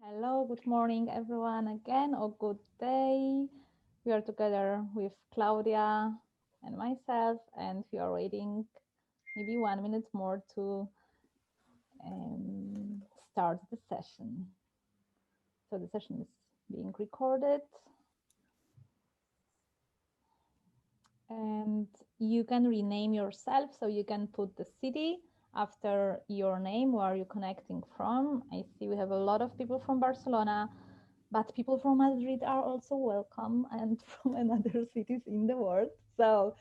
Hello, good morning, everyone, again, or good day. We are together with Claudia and myself, and we are waiting maybe 1 minute more to um, start the session. So the session is being recorded, and you can rename yourself. So you can put the city after your name, where you're connecting from. I see we have a lot of people from Barcelona, but people from Madrid are also welcome, and from another cities in the world. So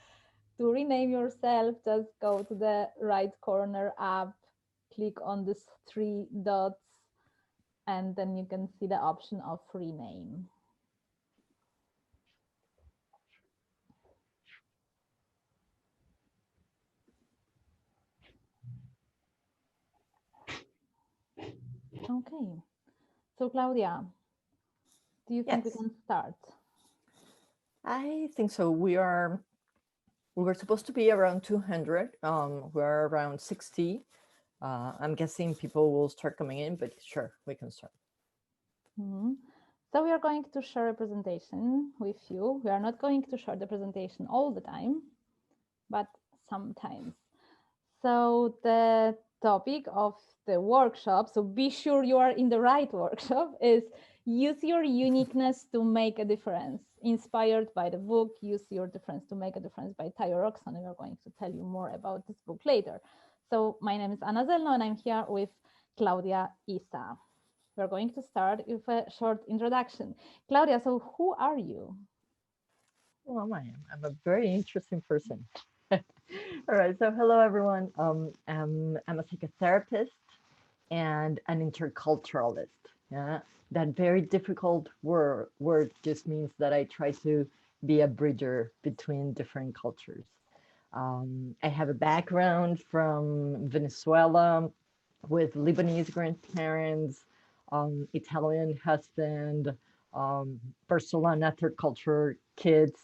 to rename yourself, just go to the right corner up, click on these three dots, and then you can see the option of rename. Okay. So Claudia, do you think we Yes, can start? I think so. We were supposed to be around 200. We're around 60. I'm guessing people will start coming in, but sure, we can start. Mhm. So we are going to share a presentation with you. We are not going to share the presentation all the time, but sometimes. So the topic of the workshop, so be sure you are in the right workshop, is use your uniqueness to make a difference. Inspired by the book, Use Your Difference to Make a Difference by Tayo Roxon. We are going to tell you more about this book later. So my name is Anna Zelno and I'm here with Claudia Isa. We're going to start with a short introduction. Claudia, so who are you? Well, I'm a very interesting person. All right, so hello everyone. I'm a psychotherapist and an interculturalist. Yeah, that very difficult word just means that I try to be a bridger between different cultures. I have a background from Venezuela with Lebanese grandparents, Italian husband, Barcelona third culture kids.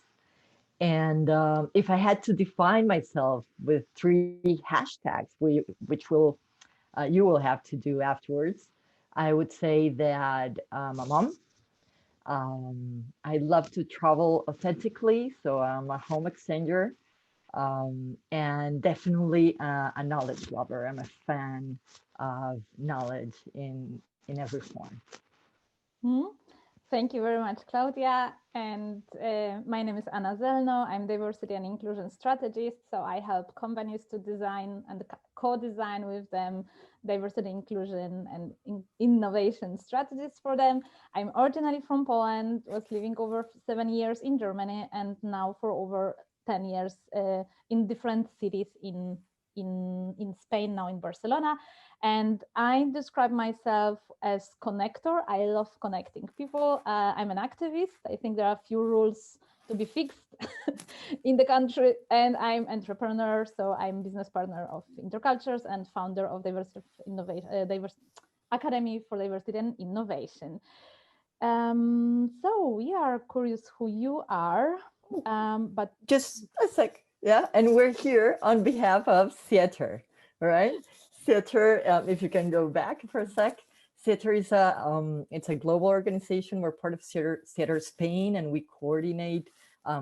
And if I had to define myself with three hashtags, which you will have to do afterwards, I would say that I'm a mom. I love to travel authentically, so I'm a home exchanger, and definitely a knowledge lover. I'm a fan of knowledge in every form. Hmm? Thank you very much, Claudia. And my name is Anna Zelno. I'm diversity and inclusion strategist. So I help companies to design and co-design with them diversity, inclusion, and innovation strategies for them. I'm originally from Poland, was living over 7 years in Germany, and now for over 10 years in different cities in Spain, now in Barcelona. And I describe myself as connector. I love connecting people. I'm an activist. I think there are a few rules to be fixed in the country, and I'm entrepreneur. So I'm business partner of Intercultures and founder of Academy for Diversity and Innovation. So we are curious who you are, but Just a sec. Yeah. And we're here on behalf of theater. All right. Theater, if you can go back for a sec. Theater is it's a global organization. We're part of Theater Spain, and we coordinate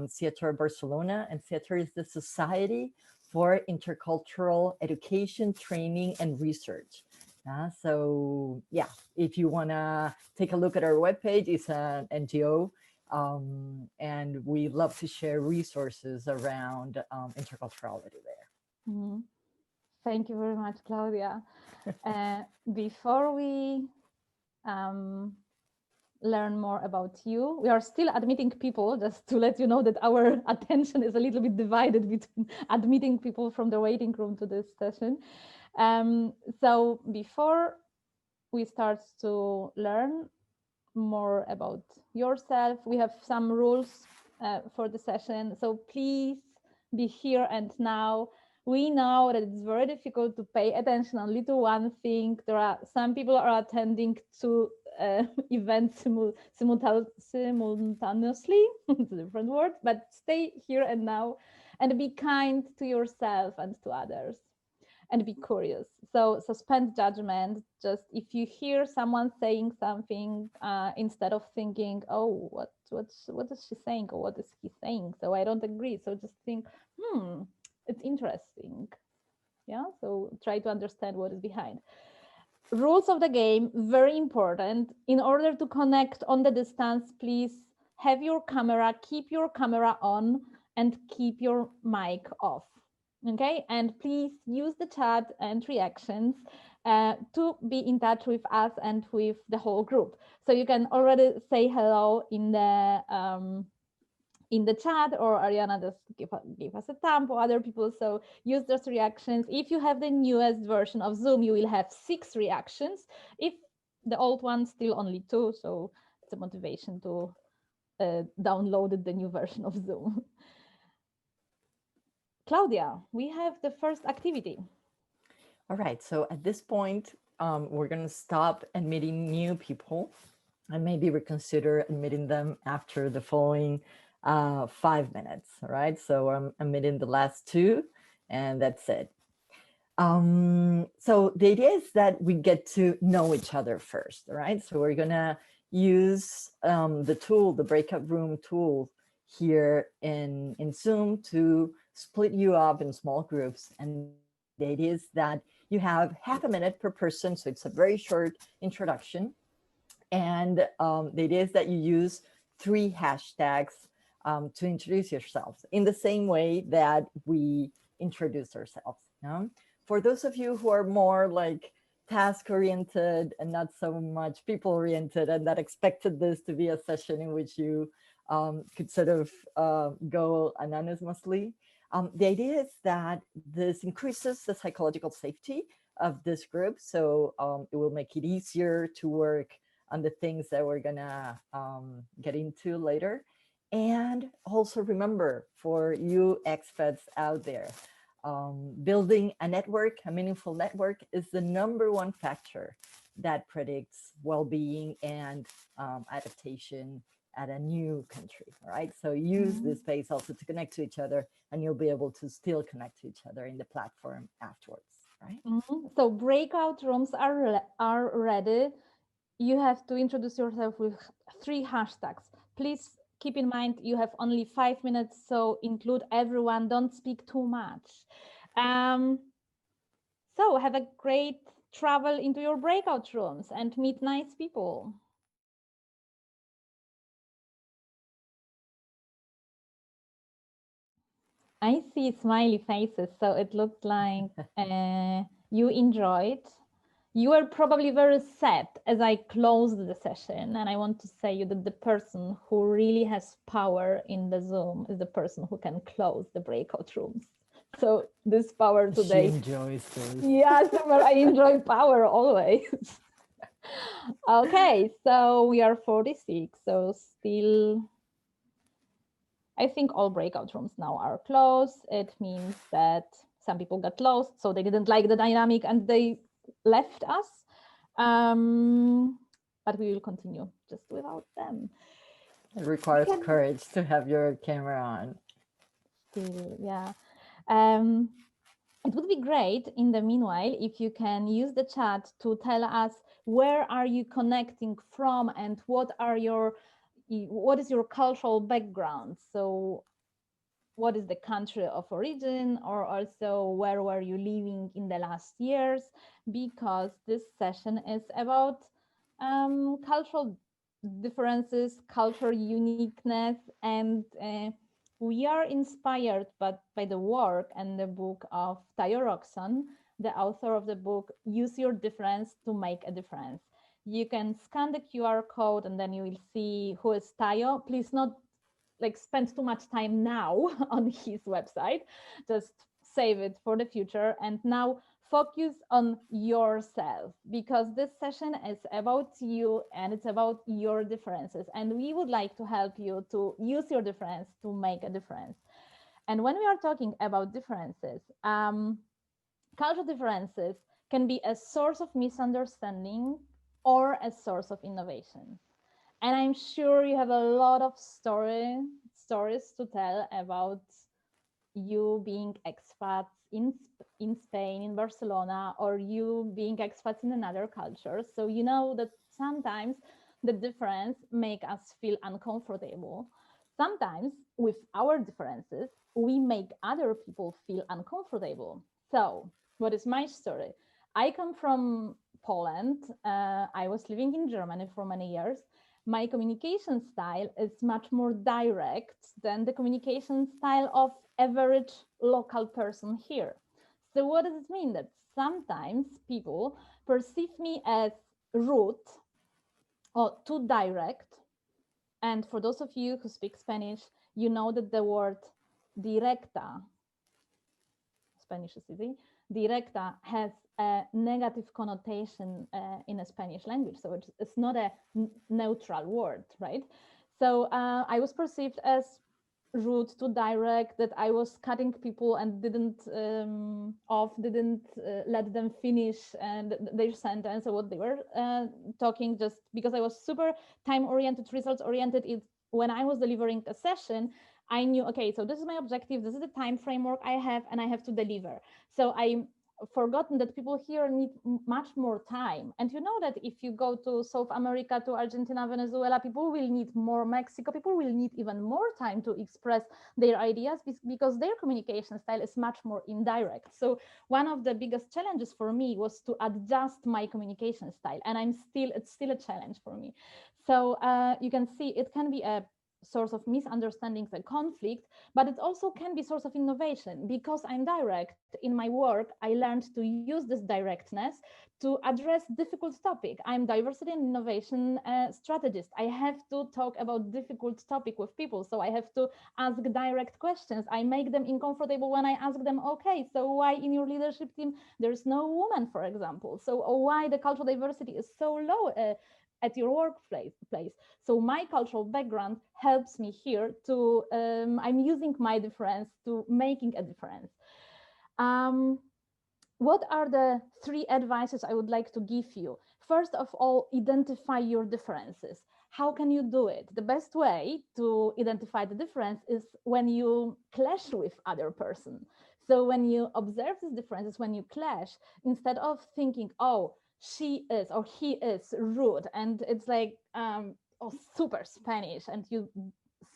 Theater Barcelona. And Theater is the Society for Intercultural Education, Training, and Research. So yeah, if you want to take a look at our webpage, it's an NGO, and we love to share resources around interculturality there. mhm. Thank you very much, Claudia. Before we um, learn more about you, we are still admitting people, just to let you know that our attention is a little bit divided between admitting people from the waiting room to this session. So before we start to learn more about yourself, we have some rules for the session. So please be here and now. We know that it's very difficult to pay attention only to one thing. There are some people are attending to events simultaneously. It's a different word, but stay here and now and be kind to yourself and to others. and be curious. So suspend judgment. Just if you hear someone saying something, instead of thinking, oh, what is she saying, or what is he saying, so I don't agree, so just think, it's interesting. Yeah, so try to understand what is behind. Rules of the game, very important. In order to connect on the distance, please have your camera, keep your camera on, and keep your mic off. Okay, and please use the chat and reactions to be in touch with us and with the whole group. So you can already say hello in the chat, or Ariana just give us a thumb for other people. So use those reactions. If you have the newest version of Zoom, you will have 6 reactions. If the old one, still only 2. So it's a motivation to download the new version of Zoom. Claudia, we have the first activity. All right, so at this point, we're going to stop admitting new people and maybe reconsider admitting them after the following 5 minutes. All right, so I'm admitting the last 2, and that's it. So the idea is that we get to know each other first. All right, so we're going to use the tool, the breakout room tool here in Zoom to split you up in small groups. And the idea is that you have half a minute per person, so it's a very short introduction. And the idea is that you use 3 hashtags to introduce yourselves in the same way that we introduce ourselves. For those of you who are more like task-oriented and not so much people-oriented, and that expected this to be a session in which you could sort of go anonymously, the idea is that this increases the psychological safety of this group. So it will make it easier to work on the things that we're gonna get into later. And also remember, for you expats out there, building a network, a meaningful network, is the #1 factor that predicts well-being and adaptation at a new country. All right, so use this space also to connect to each other, and you'll be able to still connect to each other in the platform afterwards. Right. So breakout rooms are ready. You have to introduce yourself with 3 hashtags. Please keep in mind you have only 5 minutes, so include everyone. Don't speak too much. So have a great travel into your breakout rooms and meet nice people. I see smiley faces, so it looks like you enjoyed. You were probably very sad as I closed the session, and I want to say you that the person who really has power in the Zoom is the person who can close the breakout rooms. So this power today. She enjoys this. Yeah, I enjoy power always. Okay, so we are 46, so still, I think all breakout rooms now are closed. It means that some people got lost, so they didn't like the dynamic and they left us. But we will continue just without them. It requires courage to have your camera on. Still, yeah. It would be great in the meanwhile if you can use the chat to tell us where are you connecting from and what is your cultural background. So what is the country of origin, or also where were you living in the last years, because this session is about cultural differences, cultural uniqueness, and we are inspired by the work and the book of Tayo Roxon, the author of the book Use Your Difference to Make a Difference. You can scan the QR code and then you will see who is Tayo. Please not spend too much time now on his website, just save it for the future. And now focus on yourself, because this session is about you and it's about your differences. And we would like to help you to use your difference to make a difference. And when we are talking about differences, cultural differences can be a source of misunderstanding or a source of innovation. And I'm sure you have a lot of stories to tell about you being expats in in Spain, in Barcelona, or you being expats in another culture. So you know that sometimes the difference make us feel uncomfortable. Sometimes with our differences, we make other people feel uncomfortable. So what is my story? I come from Poland. I was living in Germany for many years. My communication style is much more direct than the communication style of average local person here. So what does it mean? That sometimes people perceive me as rude or too direct. And for those of you who speak Spanish, you know that the word directa, Spanish is easy, directa has a negative connotation in a Spanish language. So it's not a neutral word, right? So I was perceived as rude, too direct, that I was cutting people and didn't let them finish and their sentence or what they were talking, just because I was super time oriented, results oriented. When I was delivering a session, I knew, okay, so this is my objective, this is the time framework I have, and I have to deliver. So I forgotten that people here need much more time. And you know that if you go to South America, to Argentina, Venezuela, people will need more. Mexico, people will need even more time to express their ideas because their communication style is much more indirect. So one of the biggest challenges for me was to adjust my communication style, and it's still a challenge for me. So you can see it can be a source of misunderstandings and conflict, but it also can be source of innovation. Because I'm direct in my work, I learned to use this directness to address difficult topic. I'm diversity and innovation strategist. I have to talk about difficult topic with people, so I have to ask direct questions. I make them uncomfortable when I ask them, okay, so why in your leadership team there's no woman, for example? So why the cultural diversity is so low at your workplace? So my cultural background helps me here to, I'm using my difference to making a difference. What are the three advices I would like to give you? First of all, identify your differences. How can you do it? The best way to identify the difference is when you clash with other person. So when you observe these differences, when you clash, instead of thinking, oh, she is or he is rude, and it's like, oh, super Spanish, and you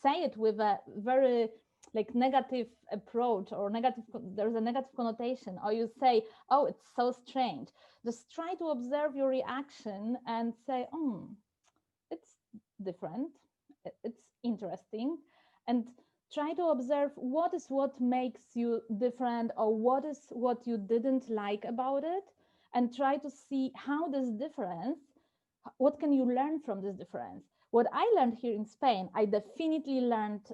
say it with a very like negative approach, or negative, there's a negative connotation, or you say, oh, it's so strange. Just try to observe your reaction and say, it's different, it's interesting, and try to observe what makes you different, or what you didn't like about it, and try to see how this difference, what can you learn from this difference. What I learned here in Spain, I definitely learned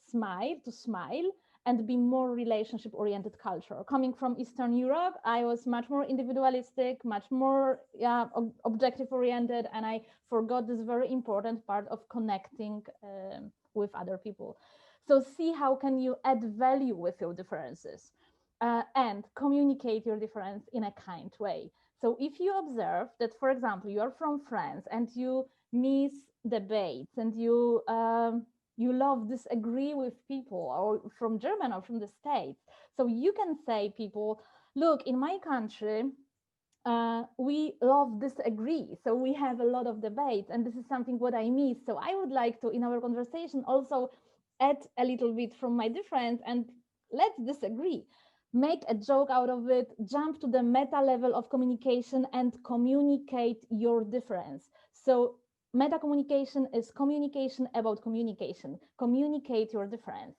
smile and be more relationship oriented culture. Coming from Eastern Europe, I was much more individualistic, much more objective oriented, and I forgot this very important part of connecting with other people. So see how can you add value with your differences, and communicate your difference in a kind way. So if you observe that, for example, you are from France and you miss debates, and you love disagree with people, or from German or from the States, so you can say people, look, in my country we love disagree, so we have a lot of debates, and this is something what I miss. So I would like to, in our conversation, also add a little bit from my difference, and let's disagree, make a joke out of it, jump to the meta level of communication and communicate your difference. So meta communication is communication about communication. Communicate your difference.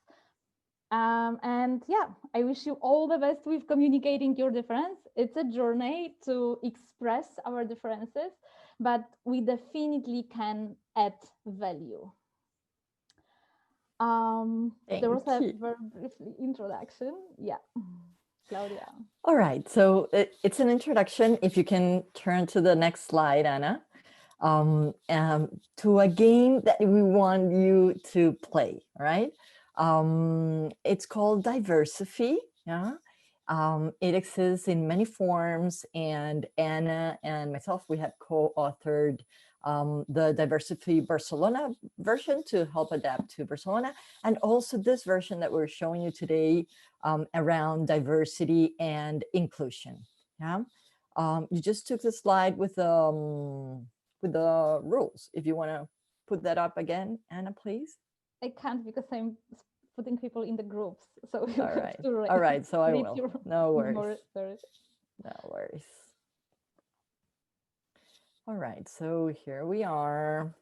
And yeah, I wish you all the best with communicating your difference. It's a journey to express our differences, but we definitely can add value. There was a very brief introduction. Yeah, Claudia. All right, so it's an introduction. If you can turn to the next slide, Anna, to a game that we want you to play, right? It's called Diversify, yeah? It exists in many forms, and Anna and myself, we have co-authored the Diversify Barcelona version to help adapt to Barcelona, and also this version that we're showing you today around diversity and inclusion. Yeah, you just took the slide with the rules. If you want to put that up again, Anna, please. I can't because I'm putting people in the groups, so you All have right, to all right. So I read will. your No worries. memory. Sorry. No worries. All right, so here we are.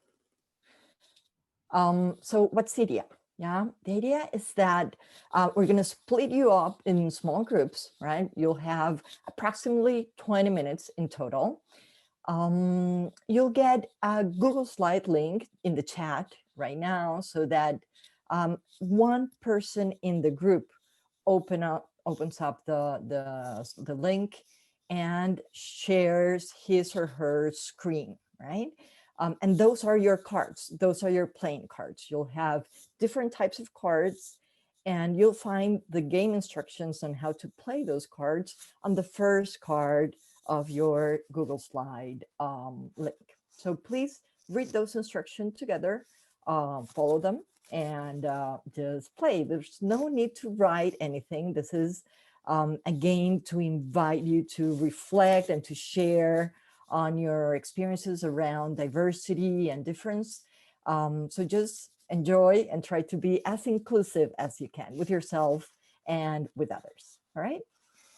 So what's the idea? Yeah, the idea is that we're going to split you up in small groups, right? You'll have approximately 20 minutes in total. You'll get a Google Slide link in the chat right now so that one person in the group opens up the link and shares his or her screen, right? And those are your cards. Those are your playing cards. You'll have different types of cards, and you'll find the game instructions on how to play those cards on the first card of your Google Slide link. So please read those instructions together, follow them, and just play. There's no need to write anything. This is a game to invite you to reflect and to share on your experiences around diversity and difference. So just enjoy and try to be as inclusive as you can with yourself and with others. All right.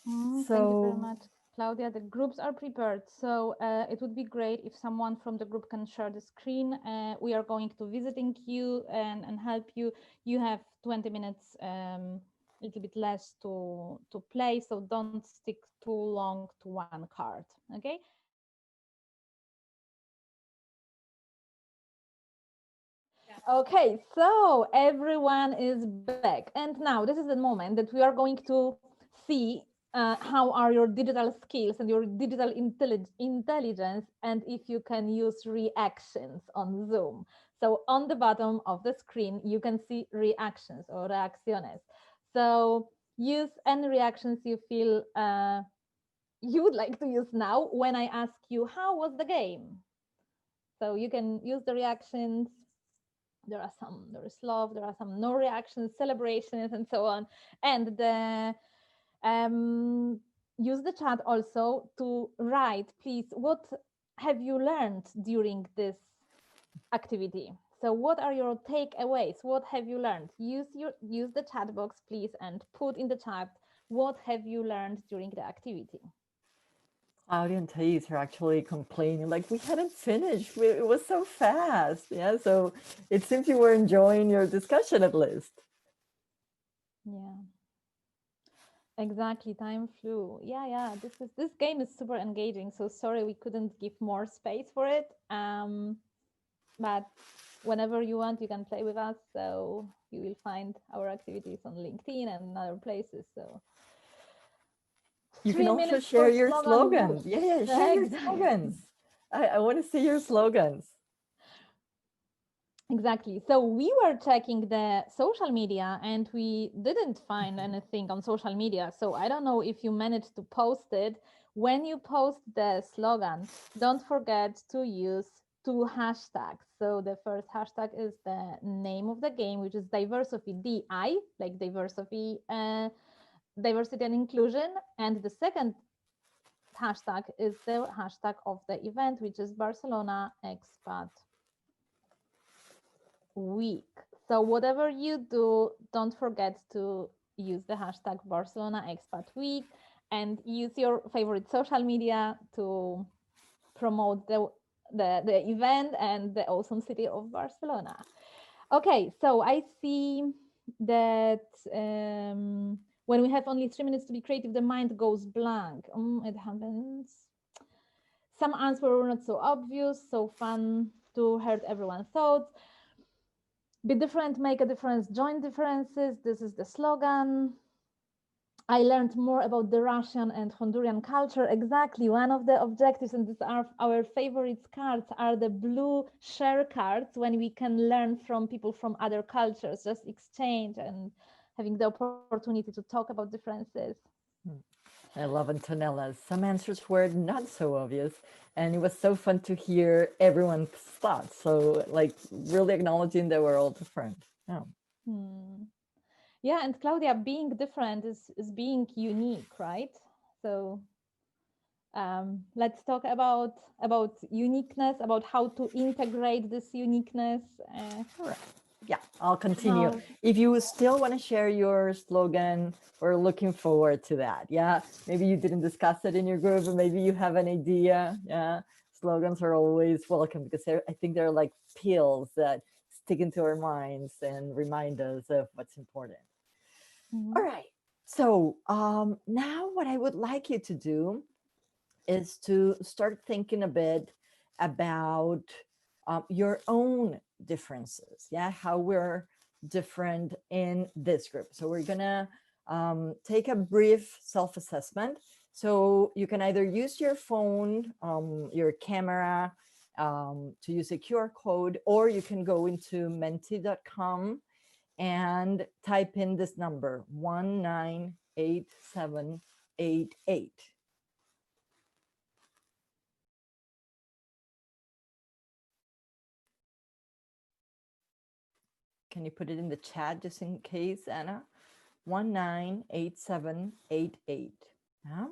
Thank you very much, Claudia. The groups are prepared, so it would be great if someone from the group can share the screen. We are going to visiting you and help you. You have 20 minutes, a little bit less to play, so don't stick too long to one card, okay? Okay, so everyone is back. And now this is the moment that we are going to see how are your digital skills and your digital intelligence, and if you can use reactions on Zoom. So on the bottom of the screen, you can see reactions or reacciones. So use any reactions you feel you would like to use now when I ask you, how was the game? So you can use the reactions. There is love, there are some no reactions, celebrations, and so on. And use the chat also to write, please, what have you learned during this activity? So what are your takeaways? What have you learned? Use the chat box, please, and put in the chat what have you learned during the activity. Claudia and Thais are actually complaining, like, we hadn't finished. It was so fast. Yeah, so it seems you were enjoying your discussion at least. Yeah. Exactly, time flew. Yeah. This game is super engaging. So sorry we couldn't give more space for it. But whenever you want, you can play with us. So you will find our activities on LinkedIn and other places. So You can 3 also minutes share for your slogan slogans. boost. Yeah, share your slogans. I want to see your slogans. Exactly. So we were checking the social media and we didn't find anything on social media. So I don't know if you managed to post it. When you post the slogan, don't forget to use 2 hashtags. So the first hashtag is the name of the game, which is Diversify, DI, like diversity, diversity and inclusion. And the second hashtag is the hashtag of the event, which is Barcelona Expat week. So whatever you do, don't forget to use the hashtag Barcelona Expat Week and use your favorite social media to promote the event and the awesome city of Barcelona. Okay, so I see that when we have only 3 minutes to be creative, the mind goes blank. It happens. Some answers were not so obvious, so fun to hear everyone's thoughts. Be different, make a difference, join differences. This is the slogan. I learned more about the Russian and Honduran culture. Exactly. One of the objectives, and these are our favorite cards, are the blue share cards, when we can learn from people from other cultures, just exchange and having the opportunity to talk about differences. I love Antonella's. Some answers were not so obvious, and it was so fun to hear everyone's thoughts. So, like, really acknowledging that we're all different. Yeah. Yeah, and Claudia, being different is being unique, right? So let's talk about uniqueness, about how to integrate this uniqueness. All right. Yeah, I'll continue. If you still want to share your slogan, we're looking forward to that. Yeah, maybe you didn't discuss it in your group, or maybe you have an idea. Yeah, slogans are always welcome because I think they're like pills that stick into our minds and remind us of what's important. All right. So now what I would like you to do is to start thinking a bit about your own differences. Yeah, how we're different in this group. So we're gonna take a brief self-assessment. So you can either use your phone, your camera, to use a QR code, or you can go into menti.com and type in this number 198788. Can you put it in the chat just in case, Anna? 198788. Yeah.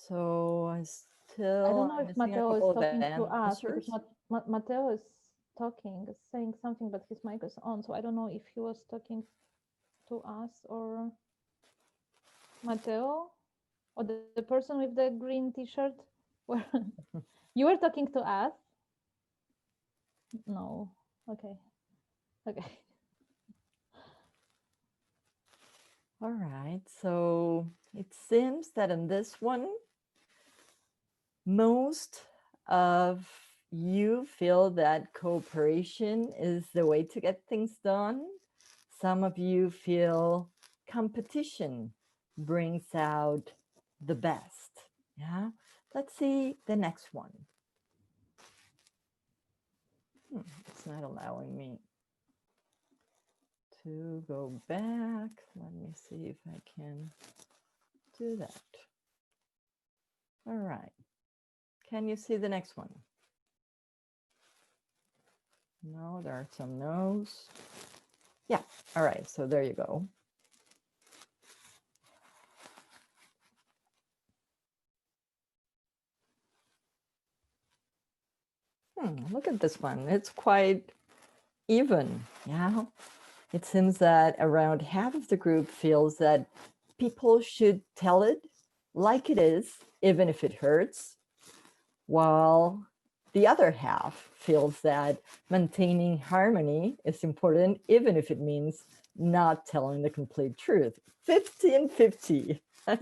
So I don't know I'm if missing a Matteo is couple of talking to us because answers. Matteo is talking, is saying something, but his mic is on. So I don't know if he was talking to us or Matteo or the person with the green t-shirt. Where you were talking to us? No. Okay. Okay. All right. So it seems that in this one, most of you feel that cooperation is the way to get things done. Some of you feel competition brings out the best. Yeah. Let's see the next one. It's not allowing me to go back. Let me see if I can do that. All right. Can you see the next one? No, there are some no's. Yeah. All right. So there you go. Look at this one. It's quite even. Yeah. It seems that around half of the group feels that people should tell it like it is, even if it hurts, while the other half feels that maintaining harmony is important, even if it means not telling the complete truth. 50 and 50. It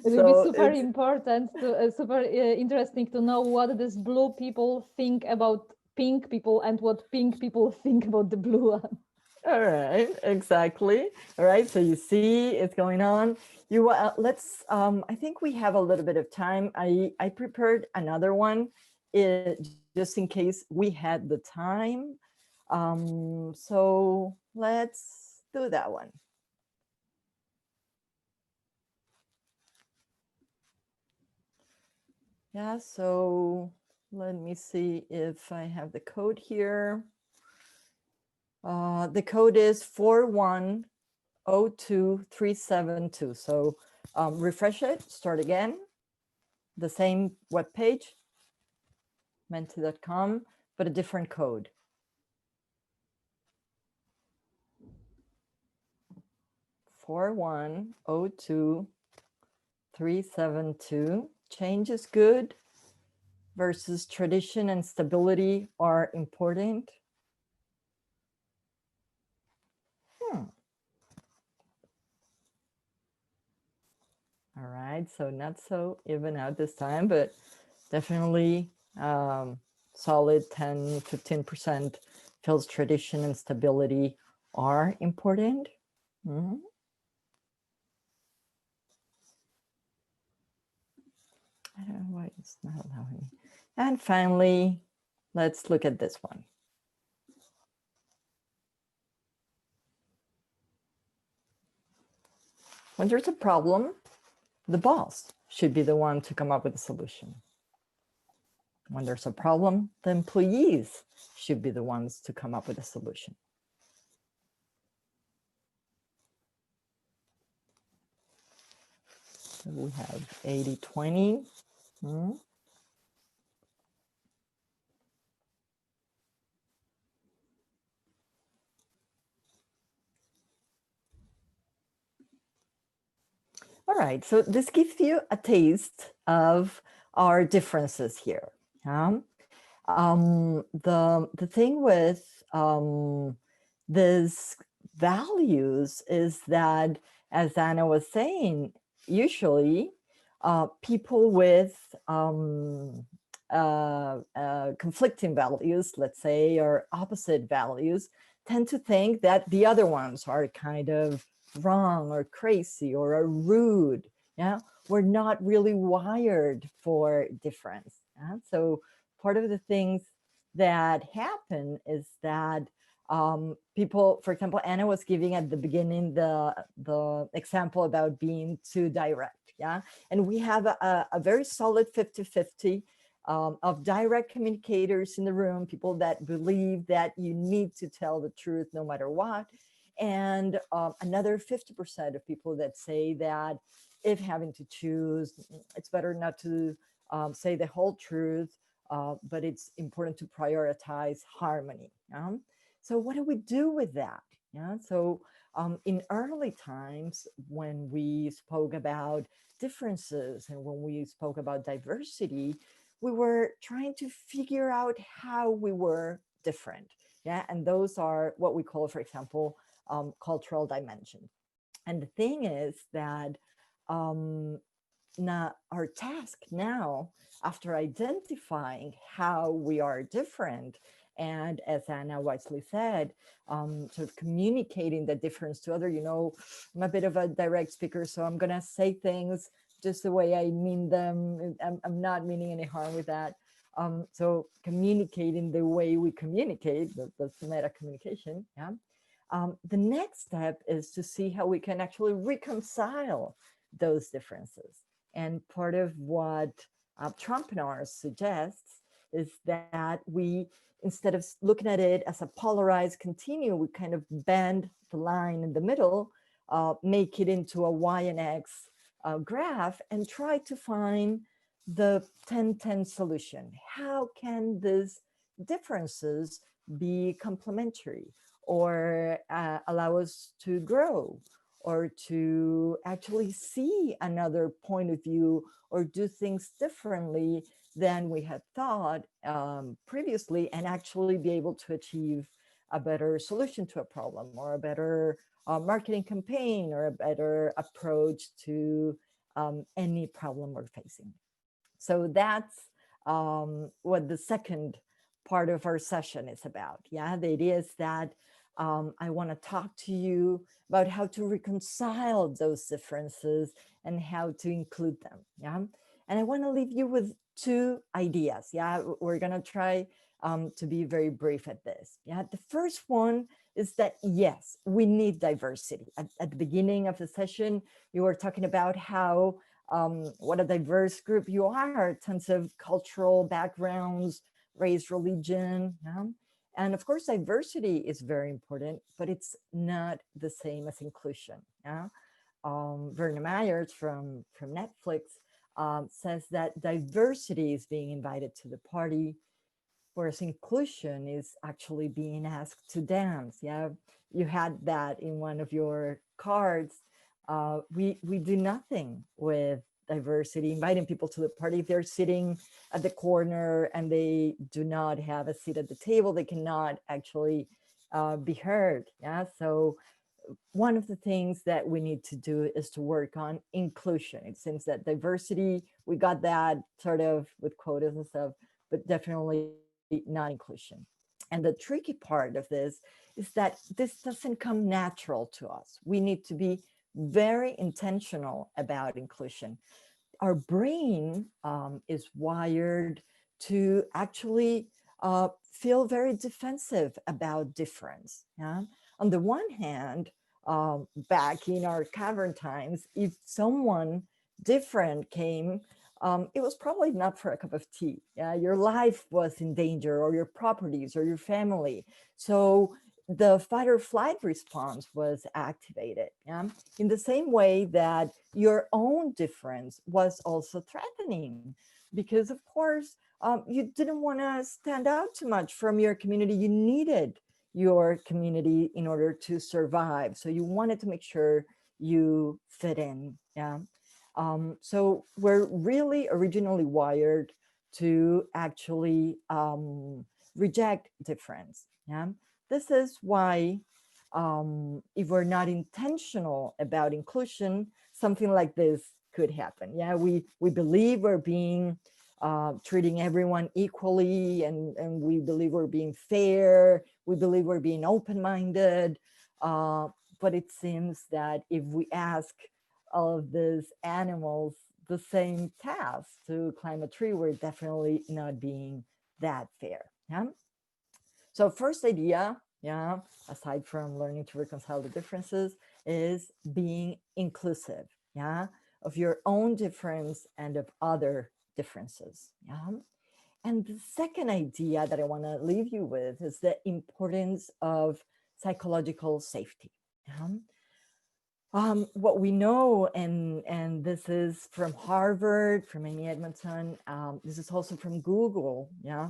will be super important to super interesting to know what these blue people think about pink people and what pink people think about the blue one. All right, exactly. All right, so you see it's going on. You let's. I think we have a little bit of time. I prepared another one, just in case we had the time. So let's do that one. Yeah. So let me see if I have the code here. The code is 4102372. So refresh it, start again. The same web page, menti.com, but a different code. 4102372. Change is good versus tradition and stability are important. All right, so not so even out this time, but definitely solid 10, 15% feels tradition and stability are important. I don't know why it's not allowing me. And finally, let's look at this one. When there's a problem, the boss should be the one to come up with a solution. When there's a problem, the employees should be the ones to come up with a solution. So we have 80-20. All right, so this gives you a taste of our differences here. The thing with these values is that, as Anna was saying, usually people with conflicting values, let's say, or opposite values, tend to think that the other ones are kind of wrong or crazy or are rude. Yeah, we're not really wired for difference. Yeah? So part of the things that happen is that people, for example, Anna was giving at the beginning the example about being too direct. Yeah, and we have a very solid 50-50 of direct communicators in the room, people that believe that you need to tell the truth no matter what. And another 50% of people that say that if having to choose, it's better not to say the whole truth, but it's important to prioritize harmony. So what do we do with that? Yeah. So in early times, when we spoke about differences and when we spoke about diversity, we were trying to figure out how we were different. Yeah. And those are what we call, for example, cultural dimension. And the thing is that now our task now, after identifying how we are different, and as Anna wisely said, sort of communicating the difference to other, I'm a bit of a direct speaker, so I'm gonna say things just the way I mean them. I'm not meaning any harm with that. So communicating the way we communicate, that's meta communication. Yeah. The next step is to see how we can actually reconcile those differences. And part of what Trumpenar suggests is that we, instead of looking at it as a polarized continuum, we kind of bend the line in the middle, make it into a Y and X graph, and try to find the 10-10 solution. How can these differences be complementary or allow us to grow, or to actually see another point of view or do things differently than we had thought previously, and actually be able to achieve a better solution to a problem, or a better marketing campaign, or a better approach to any problem we're facing. So that's what the second part of our session is about. Yeah, the idea is that I want to talk to you about how to reconcile those differences and how to include them. Yeah, and I want to leave you with two ideas. Yeah, we're going to try to be very brief at this. Yeah, the first one is that, yes, we need diversity. At the beginning of the session, you were talking about how what a diverse group you are, tons of cultural backgrounds, race, religion. Yeah? And of course, diversity is very important, but it's not the same as inclusion. Yeah? Werner Myers from Netflix says that diversity is being invited to the party, whereas inclusion is actually being asked to dance. Yeah, you had that in one of your cards. We do nothing with diversity, inviting people to the party. If they're sitting at the corner and they do not have a seat at the table, they cannot actually be heard. Yeah, so one of the things that we need to do is to work on inclusion. It seems that diversity, we got that sort of with quotas and stuff, but definitely not inclusion. And the tricky part of this is that this doesn't come natural to us. We need to be very intentional about inclusion. our brain is wired to actually feel very defensive about difference. Yeah? On the one hand, back in our cavern times, if someone different came, it was probably not for a cup of tea. Yeah, your life was in danger, or your properties, or your family. So the fight or flight response was activated. Yeah, in the same way that your own difference was also threatening, because of course you didn't want to stand out too much from your community. You needed your community in order to survive. So you wanted to make sure you fit in. Yeah. So we're really originally wired to actually reject difference. Yeah. This is why if we're not intentional about inclusion, something like this could happen. Yeah, we believe we're being treating everyone equally, and we believe we're being fair. We believe we're being open-minded. But it seems that if we ask all of these animals the same task to climb a tree, we're definitely not being that fair. Yeah. So first idea, yeah, aside from learning to reconcile the differences, is being inclusive, yeah, of your own difference and of other differences. Yeah. And the second idea that I want to leave you with is the importance of psychological safety. Yeah. What we know, and this is from Harvard, from Amy Edmondson, this is also from Google, yeah,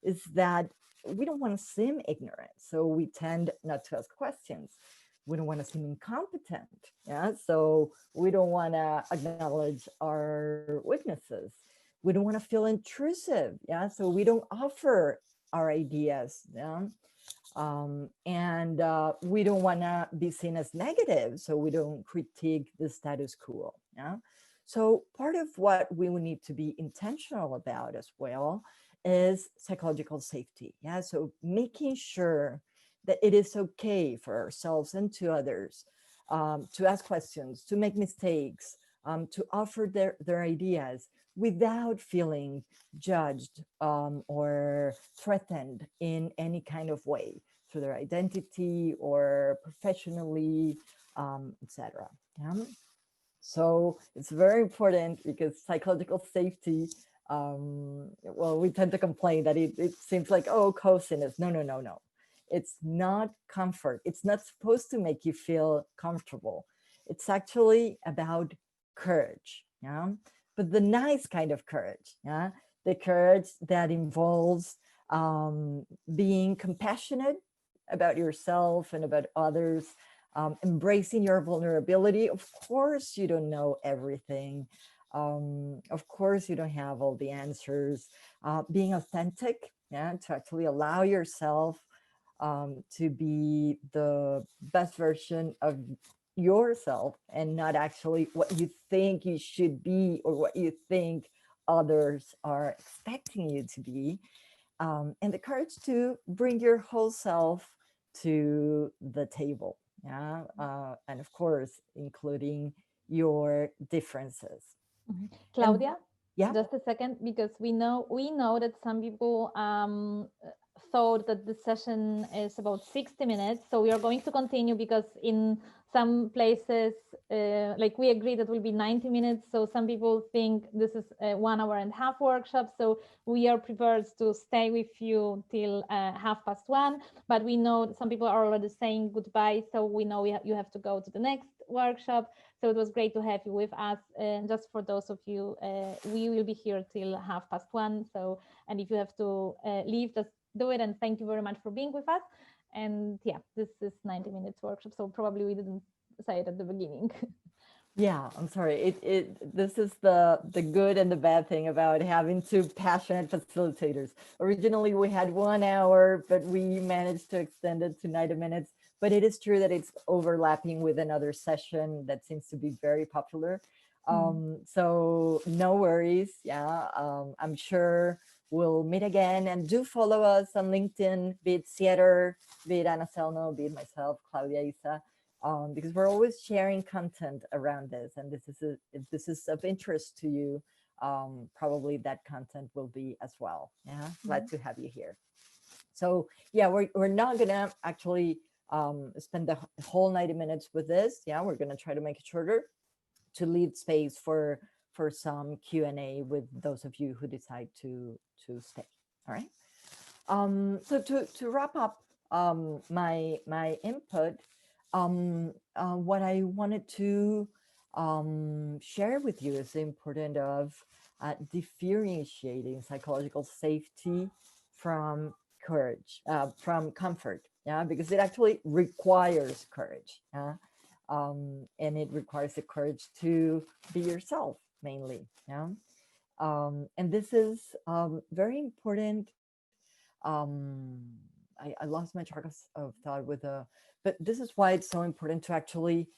is that we don't want to seem ignorant. So we tend not to ask questions. We don't want to seem incompetent. Yeah. So we don't want to acknowledge our weaknesses. We don't want to feel intrusive. Yeah. So we don't offer our ideas. Yeah. And we don't want to be seen as negative, so we don't critique the status quo. Yeah. So part of what we will need to be intentional about as well is psychological safety. Yeah. So making sure that it is okay for ourselves and to others to ask questions, to make mistakes, to offer their ideas without feeling judged or threatened in any kind of way through their identity or professionally, etc. Yeah? So it's very important because psychological safety, well, we tend to complain that it seems like, oh, coziness. No, no, no, no. It's not comfort. It's not supposed to make you feel comfortable. It's actually about courage. Yeah. But the nice kind of courage. Yeah. The courage that involves being compassionate about yourself and about others, embracing your vulnerability. Of course, you don't know everything. Of course, you don't have all the answers. Being authentic, yeah, to actually allow yourself to be the best version of yourself and not actually what you think you should be or what you think others are expecting you to be. And the courage to bring your whole self to the table. Yeah. And of course, including your differences. And Claudia, yeah, just a second, because we know that some people thought that the session is about 60 minutes. So we are going to continue because in some places, like we agreed that will be 90 minutes. So some people think this is a 1.5 hour workshop. So we are prepared to stay with you till 1:30. But we know some people are already saying goodbye. So we know you have to go to the next workshop. So it was great to have you with us. Just for those of you, we will be here till 1:30. So, and if you have to leave, just do it. And thank you very much for being with us. And yeah, this is 90 minutes workshop. So probably we didn't say it at the beginning. yeah, I'm sorry. This is the good and the bad thing about having two passionate facilitators. Originally we had 1 hour, but we managed to extend it to 90 minutes. But it is true that it's overlapping with another session that seems to be very popular. So no worries. Yeah, I'm sure we'll meet again. And do follow us on LinkedIn, be it Cieter, be it Ana Selno, be it myself, Claudia Isa. because we're always sharing content around this, and if this is of interest to you, probably that content will be as well. Yeah, glad to have you here. So yeah, we're not gonna actually spend the whole 90 minutes with this. Yeah, we're gonna try to make it shorter to leave space for some Q&A with those of you who decide to stay. All right. So to wrap up my input, what I wanted to share with you is the importance of differentiating psychological safety from courage, from comfort. Yeah, because it actually requires courage. Yeah, and it requires the courage to be yourself mainly. Yeah, and this is very important. I lost my track of thought with but this is why it's so important to actually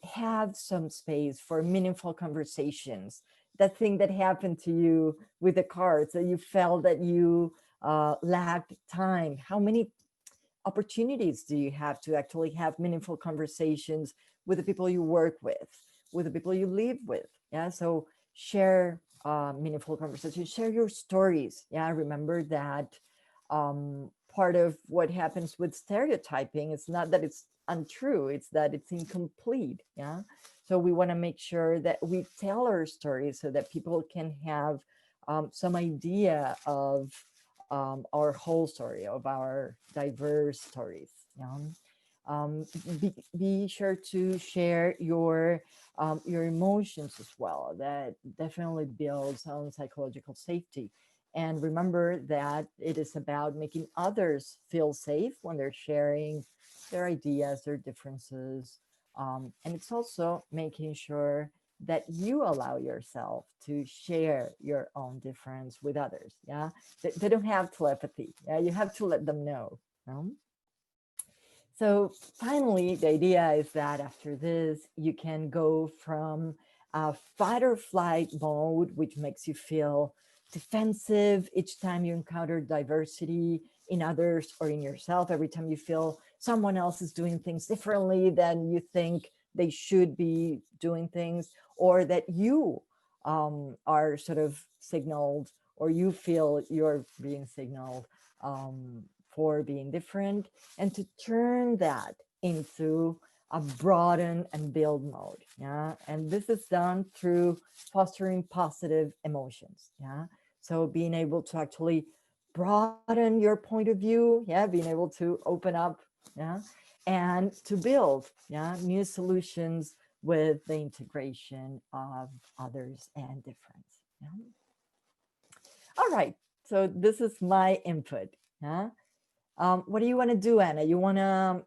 have some space for meaningful conversations. That thing that happened to you with the cards, that you felt that you lacked time. How many opportunities do you have to actually have meaningful conversations with the people you work with the people you live with? Yeah, so share meaningful conversations, share your stories. Yeah, remember that part of what happens with stereotyping is not that it's untrue, it's that it's incomplete. Yeah, so we want to make sure that we tell our stories so that people can have some idea of our whole story, of our diverse stories. Yeah? Be sure to share your emotions as well. That definitely builds on psychological safety. And remember that it is about making others feel safe when they're sharing their ideas, their differences. And it's also making sure that you allow yourself to share your own difference with others. Yeah, they don't have telepathy. Yeah, you have to let them know. So finally, the idea is that after this, you can go from a fight or flight mode, which makes you feel defensive each time you encounter diversity in others or in yourself. Every time you feel someone else is doing things differently than you think they should be doing things, or that you are sort of signaled, or you feel you're being signaled for being different, and to turn that into a broaden and build mode. Yeah, and this is done through fostering positive emotions. Yeah, so being able to actually broaden your point of view. Yeah, being able to open up. Yeah, and to build. Yeah, new solutions with the integration of others and difference. Yeah. All right, so this is my input. Yeah. What do you want to do, Anna? You want to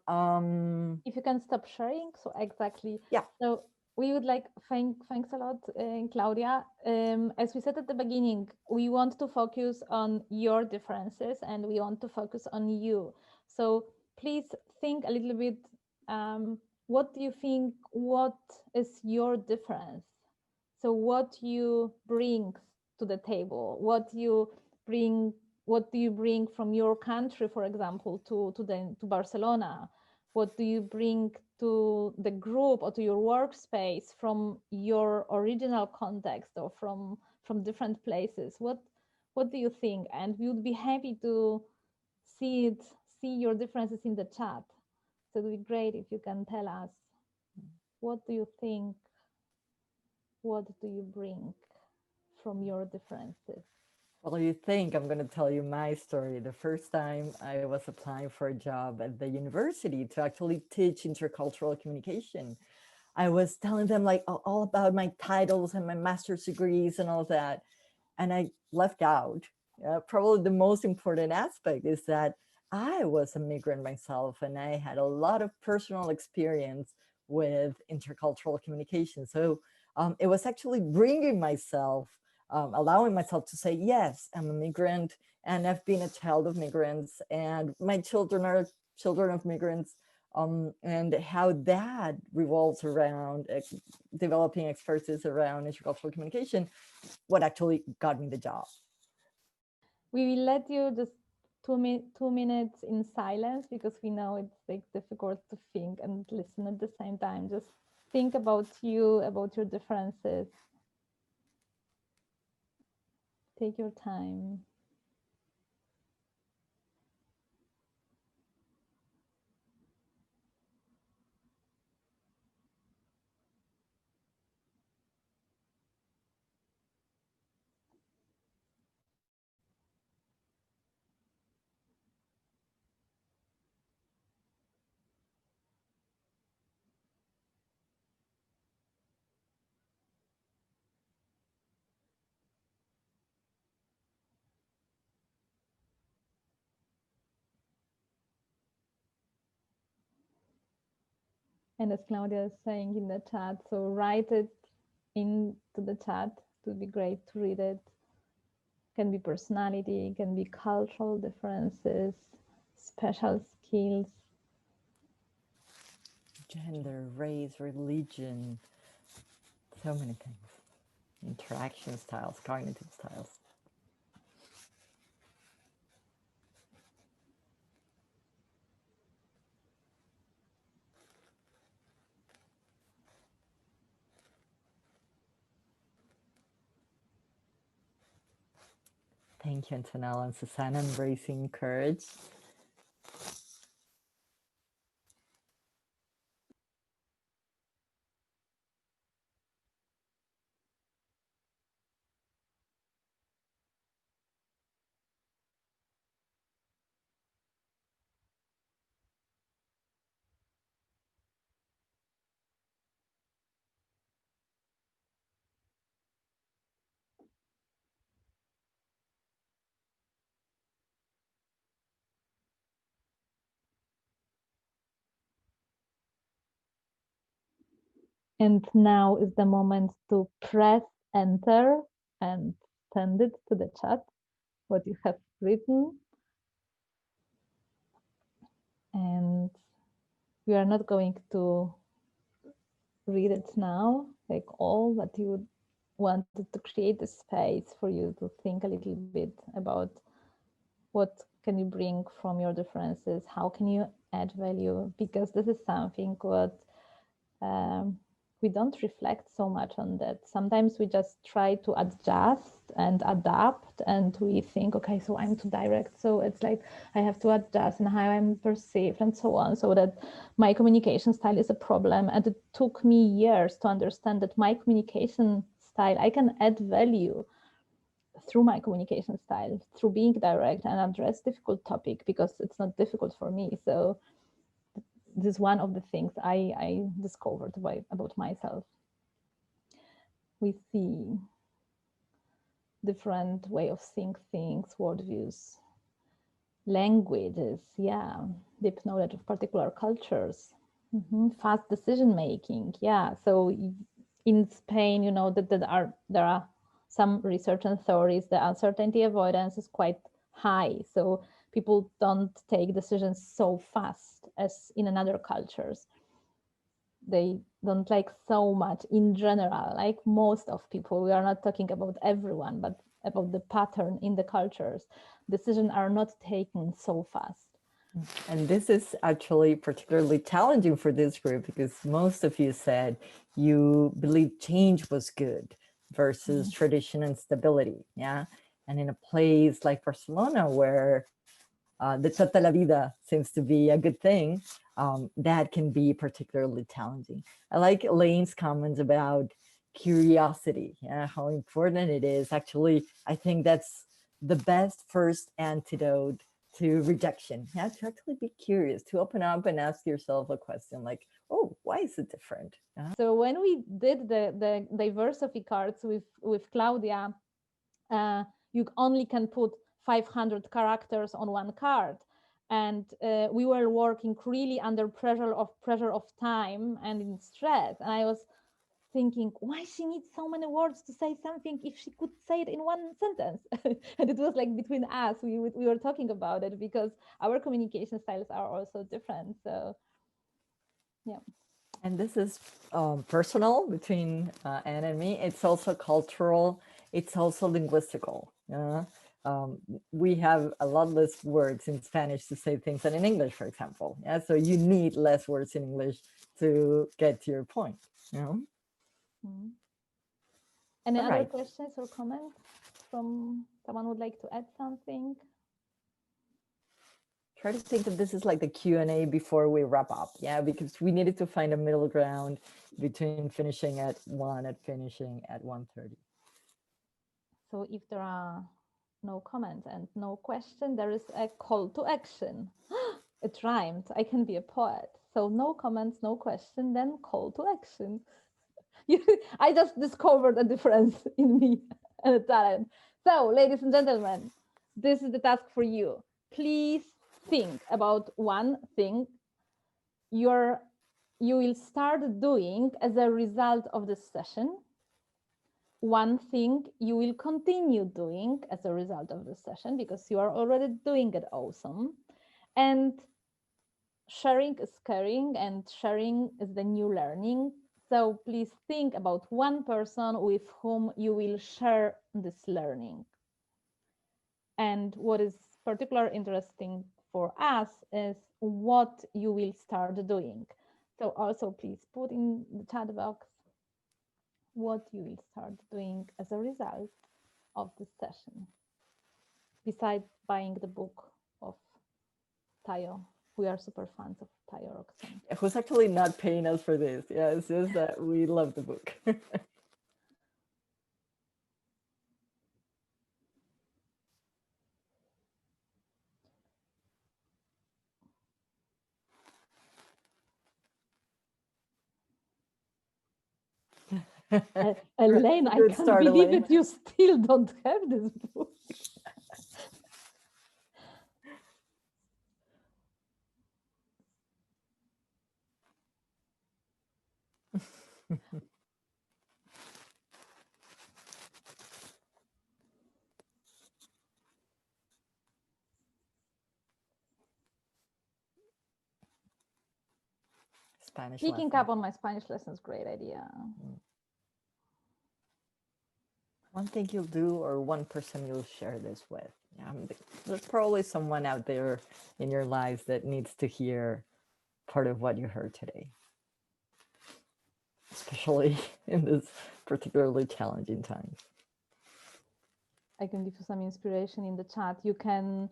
If you can stop sharing, so exactly. yeah. So we would like thanks a lot, Claudia. As we said at the beginning, we want to focus on your differences and we want to focus on you. So please think a little bit. What do you think? What is your difference? So what you bring to the table? Bring what do you bring from your country, for example, to Barcelona? What do you bring to the group or to your workspace from your original context or from different places? What do you think? And we would be happy to see it, see your differences in the chat. So it would be great if you can tell us, what do you think? What do you bring from your differences? Well, you think I'm going to tell you my story. The first time I was applying for a job at the university to actually teach intercultural communication, I was telling them like all about my titles and my master's degrees and all that. And I left out probably the most important aspect is that I was a migrant myself and I had a lot of personal experience with intercultural communication. So it was actually bringing myself, allowing myself to say, yes, I'm a migrant and I've been a child of migrants and my children are children of migrants. And how that revolves around developing expertise around intercultural communication, what actually got me the job. We will let you just 2 minutes in silence, because we know it's like difficult to think and listen at the same time. Just think about you, about your differences. Take your time. And as Claudia is saying in the chat, so write it into the chat. It would be great to read it. Can be personality, can be cultural differences, special skills. Gender, race, religion, so many things. Interaction styles, cognitive styles. Thank you, Antonella and Susanna, embracing courage. And now is the moment to press enter and send it to the chat, what you have written. And we are not going to read it now, like all, but you would wanted to create a space for you to think a little bit about what can you bring from your differences, how can you add value, because this is something what we don't reflect so much on that. Sometimes we just try to adjust and adapt, and we think, okay, so I'm too direct, so it's like I have to adjust and how I'm perceived and so on, so that my communication style is a problem. And it took me years to understand that my communication style, I can add value through my communication style, through being direct and address difficult topic, because it's not difficult for me. So this is one of the things I discovered about myself. We see different way of seeing things, worldviews, languages, yeah, deep knowledge of particular cultures, fast decision making, yeah. So in Spain, you know that there are some research and theories. The uncertainty avoidance is quite high, so people don't take decisions so fast as in other cultures. They don't like so much in general, like most of people. We are not talking about everyone, but about the pattern in the cultures. Decisions are not taken so fast. And this is actually particularly challenging for this group, because most of you said you believe change was good versus tradition and stability. Yeah. And in a place like Barcelona, where the tota la vida seems to be a good thing, that can be particularly challenging. I like Elaine's comments about curiosity, yeah, how important it is. Actually, I think that's the best first antidote to rejection. You have to actually be curious, to open up and ask yourself a question like, oh, why is it different? So when we did the Diversify cards with Claudia, you only can put 500 characters on one card. And we were working really under pressure of time and in stress. And I was thinking, why she needs so many words to say something if she could say it in one sentence? And it was like between us, we were talking about it, because our communication styles are also different. So yeah. And this is personal between Anne and me. It's also cultural. It's also linguistical. we have a lot less words in Spanish to say things than in English, for example. Yeah, so you need less words in English to get to your point. You know? Any All other right. questions or comments from someone who would like to add something? Try to think that this is like the Q&A before we wrap up. Yeah, because we needed to find a middle ground between finishing at 1 and finishing at 1:30. So if there are no comments and no question, there is a call to action. It rhymed. I can be a poet. So no comments, no question, then call to action. I just discovered a difference in me and a talent. So, ladies and gentlemen, this is the task for you. Please think about one thing you will start doing as a result of this session. One thing you will continue doing as a result of this session because you are already doing it awesome. And sharing is caring, and sharing is the new learning. So please think about one person with whom you will share this learning. And what is particularly interesting for us is what you will start doing. So also please put in the chat box what you will start doing as a result of this session, besides buying the book of Tayo. We are super fans of Tayo Roxon. Who's actually not paying us for this. Yeah, it's just that we love the book. Elaine, I can't believe it. You still don't have this book. Spanish Picking lesson. up on my Spanish lessons, great idea. One thing you'll do, or one person you'll share this with. Yeah, there's probably someone out there in your lives that needs to hear part of what you heard today, especially in this particularly challenging time. I can give you some inspiration in the chat. You can,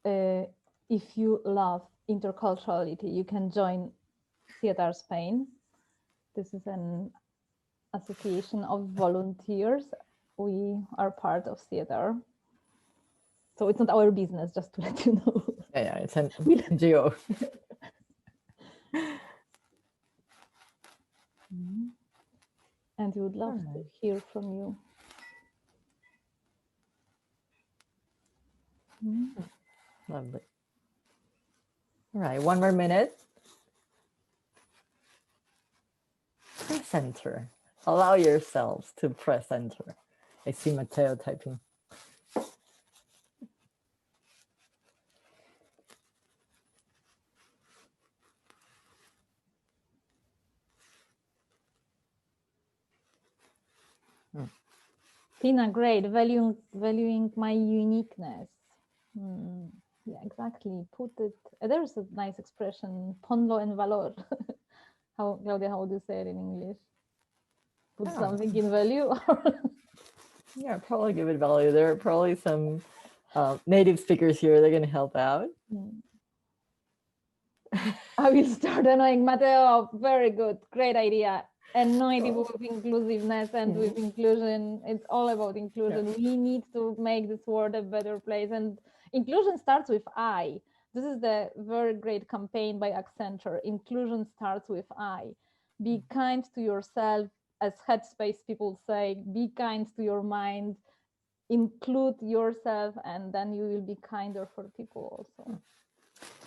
if you love interculturality, you can join Theater Spain. This is an association of volunteers. We are part of theater. So it's not our business, just to let you know. Yeah, it's an NGO. And we would love to hear from you. Lovely. All right, one more minute. Press enter. Allow yourselves to press enter. I see Mateo typing. Tina, great. Valuing my uniqueness. Yeah, exactly. Put it. There's a nice expression, ponlo en valor. How, Claudia, how would you say it in English? Put something in value? Yeah, probably give it value. There are probably some native speakers here. They're going to help out. I will start annoying Mateo. Very good. Great idea. Annoyed with inclusiveness and with inclusion. It's all about inclusion. We need to make this world a better place. And inclusion starts with I. This is the very great campaign by Accenture. Inclusion starts with I. Be kind to yourself. As Headspace people say, be kind to your mind. Include yourself, and then you will be kinder for people also.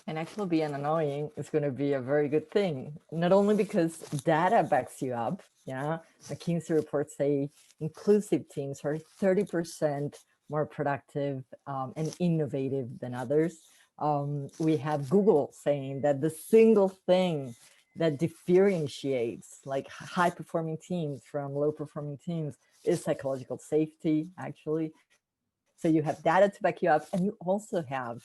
And actually being annoying is going to be a very good thing, not only because data backs you up. Yeah, McKinsey reports say inclusive teams are 30% more productive and innovative than others. We have Google saying that the single thing that differentiates like high performing teams from low performing teams is psychological safety, actually. So you have data to back you up, and you also have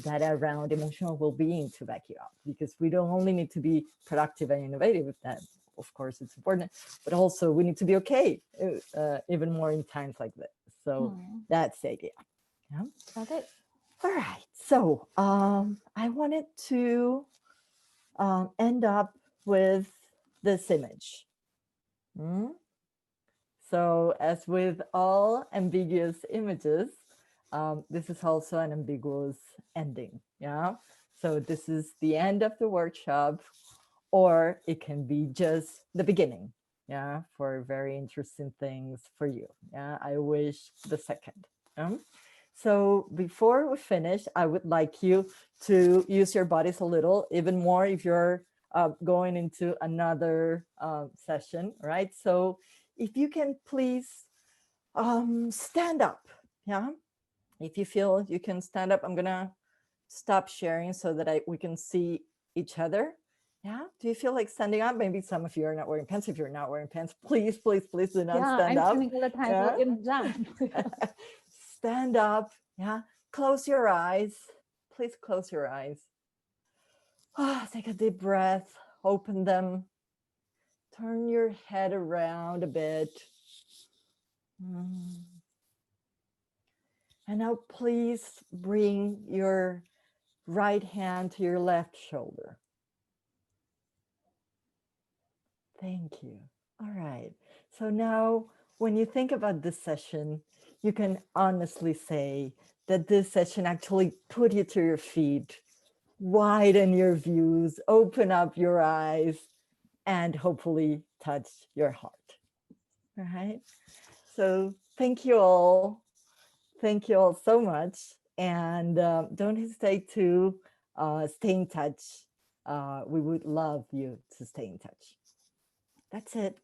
data around emotional well-being to back you up, because we don't only need to be productive and innovative, that of course it's important, but also we need to be okay, even more in times like this. So that's the idea. Yeah. Okay. All right. So I wanted to end up with this image. So as with all ambiguous images, this is also an ambiguous ending. Yeah. So this is the end of the workshop, or it can be just the beginning. Yeah. For very interesting things for you. Yeah. I wish the second. So before we finish, I would like you to use your bodies a little, even more if you're going into another session, right? So if you can please stand up. Yeah. If you feel you can stand up, I'm gonna stop sharing so that we can see each other. Yeah. Do you feel like standing up? Maybe some of you are not wearing pants. If you're not wearing pants, please, please, please do not stand I'm up. standing all the time, Yeah. so in jump. Stand up. Yeah. Close your eyes. Please close your eyes. Take a deep breath. Open them. Turn your head around a bit. And now please bring your right hand to your left shoulder. Thank you. All right. So now when you think about this session, you can honestly say that this session actually put you to your feet, widen your views, open up your eyes, and hopefully touch your heart. All right. So thank you all. Thank you all so much. And don't hesitate to stay in touch. We would love you to stay in touch. That's it.